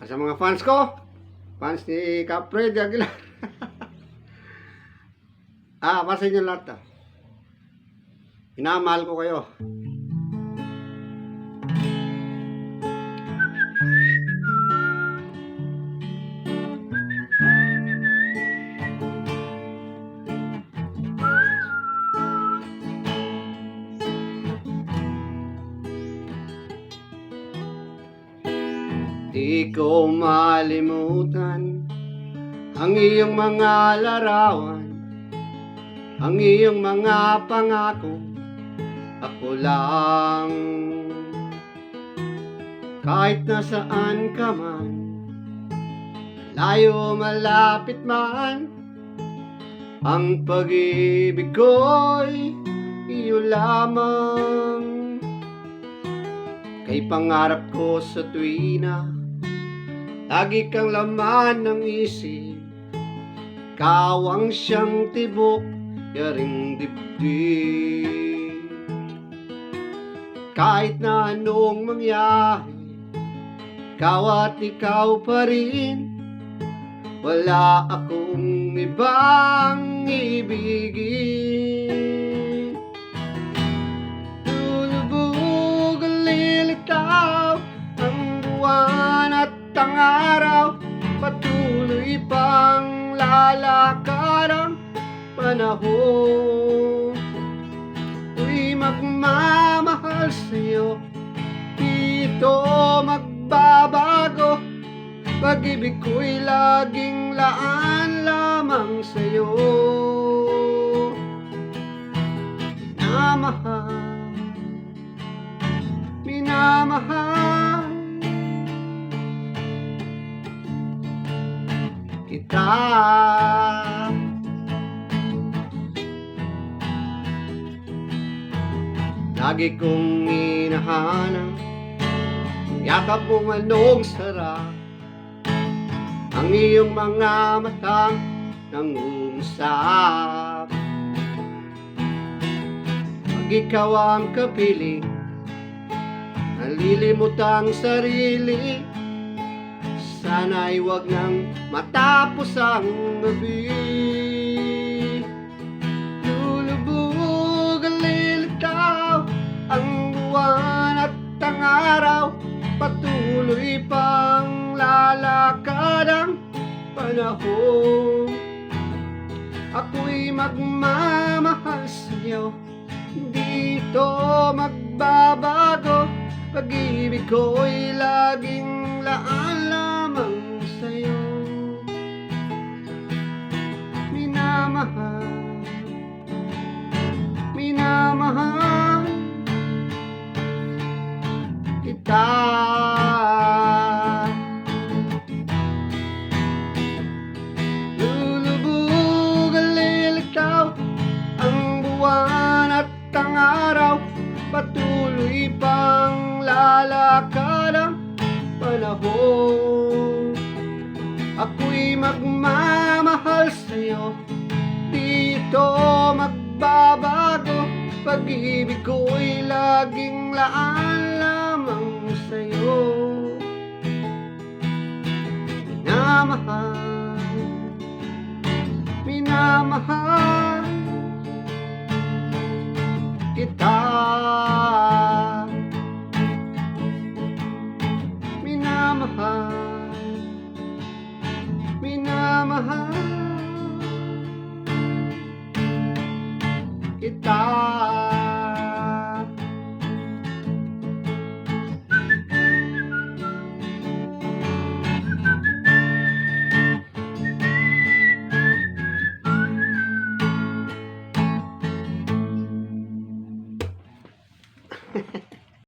Sa mga fans ko, fans ni Capred Aguilar. Para sa inyo lahat. Minamahal ko kayo. Di ko malimutan ang iyong mga larawan, ang iyong mga pangako. Ako lang, kahit nasaan ka man, layo malapit man, ang pag-ibig ko'y iyo lamang. Kay pangarap ko sa tuwina, lagi kang laman ng isip. Ikaw ang siyang tibok, yaring dibdib. Kahit na anong mangyari, ikaw at ikaw pa rin. Wala akong ibang ibigin. Lulubog ang lilitaw ang buwan at ang araw, patuloy pang lalakad ang panahon. Ako'y magmamahal sa'yo, dito magbabago. Pag-ibig ko'y laging laan lamang sa'yo. Minamahal, minamahal kita. Lagi kong hinahanap yakap mong anong sarap, ang iyong mga matang nangungusap. Pag ikaw ang kapiling, nalilimot ang sarili. Sana'y wag nang matapos ang gabi. Lulubog ang lilitaw ang buwan at ang araw, patuloy pang lalakad ang panahon. Ako'y magmamahal sa'yo, dito magbabago. Pag-ibig ko'y laging laan lamang sa'yo. Minamahal, minamahal kita. Lulubog ang lilitaw ang buwan at ang araw, patuloy pang lalakad ang panahon. Ako'y magmamahal sa'yo, dito magbabago. Pag-ibig ko'y laging laan lamang sa'yo. Minamahal, minamahal kita.